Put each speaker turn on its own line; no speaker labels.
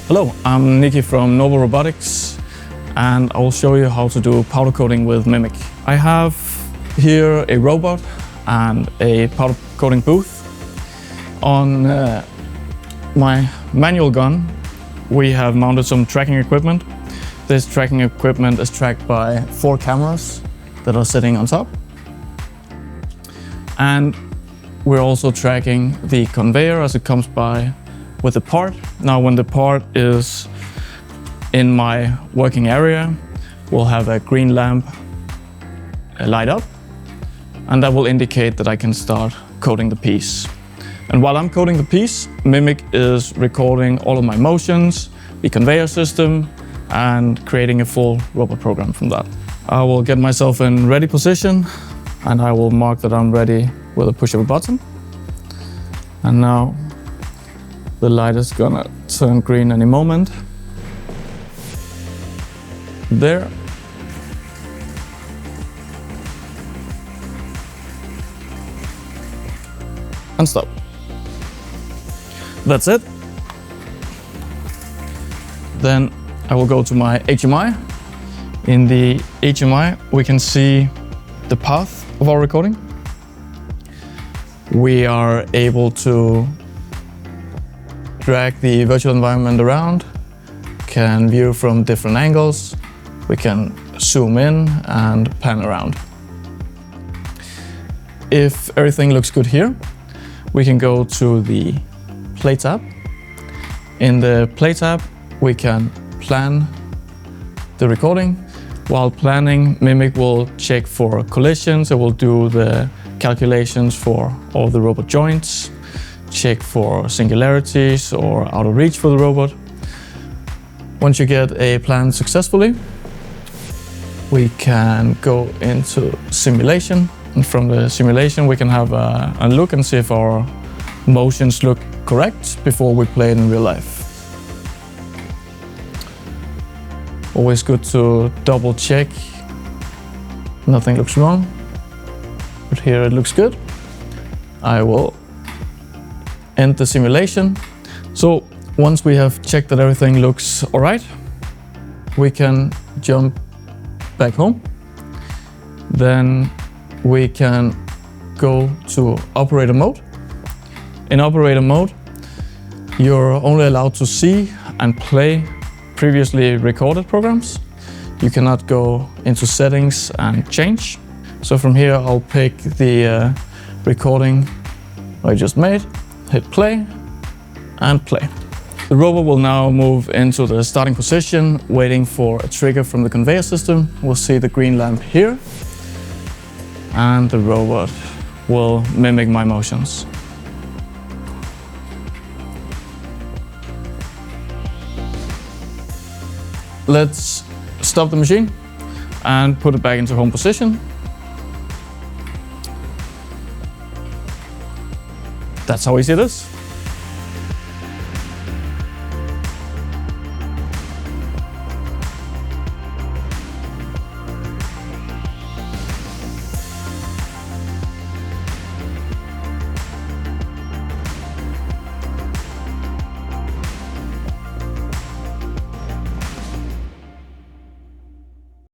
Hello, I'm Nicky from Nordbo Robotics, and I will show you how to do powder coating with Mimic. I have here a robot and a powder coating booth. On my manual gun, we have mounted some tracking equipment. This tracking equipment is tracked by 4 cameras that are sitting on top. And we're also tracking the conveyor as it comes by with the part. Now, when the part is in my working area, we'll have a green lamp light up, and that will indicate that I can start coating the piece. And while I'm coating the piece, Mimic is recording all of my motions, the conveyor system, and creating a full robot program from that. I will get myself in ready position, and I will mark that I'm ready with a push of a button. And now the light is gonna turn green any moment. There. And stop. That's it. Then I will go to my HMI. In the HMI, we can see the path of our recording. We are able to drag the virtual environment around, can view from different angles, we can zoom in and pan around. If everything looks good here, we can go to the Play tab. In the Play tab, we can plan the recording. While planning, Mimic will check for collisions, it will do the calculations for all the robot joints, check for singularities or out of reach for the robot. Once you get a plan successfully, we can go into simulation. And from the simulation, we can have a look and see if our motions look correct before we play it in real life. Always good to double check. Nothing looks wrong, but here it looks good. I will end the simulation. So once we have checked that everything looks all right, we can jump back home. Then we can go to operator mode. In operator mode, you're only allowed to see and play previously recorded programs. You cannot go into settings and change. So from here, I'll pick the recording I just made, hit play, and play. The robot will now move into the starting position, waiting for a trigger from the conveyor system. We'll see the green lamp here, and the robot will mimic my motions. Let's stop the machine and put it back into home position. That's how easy it is.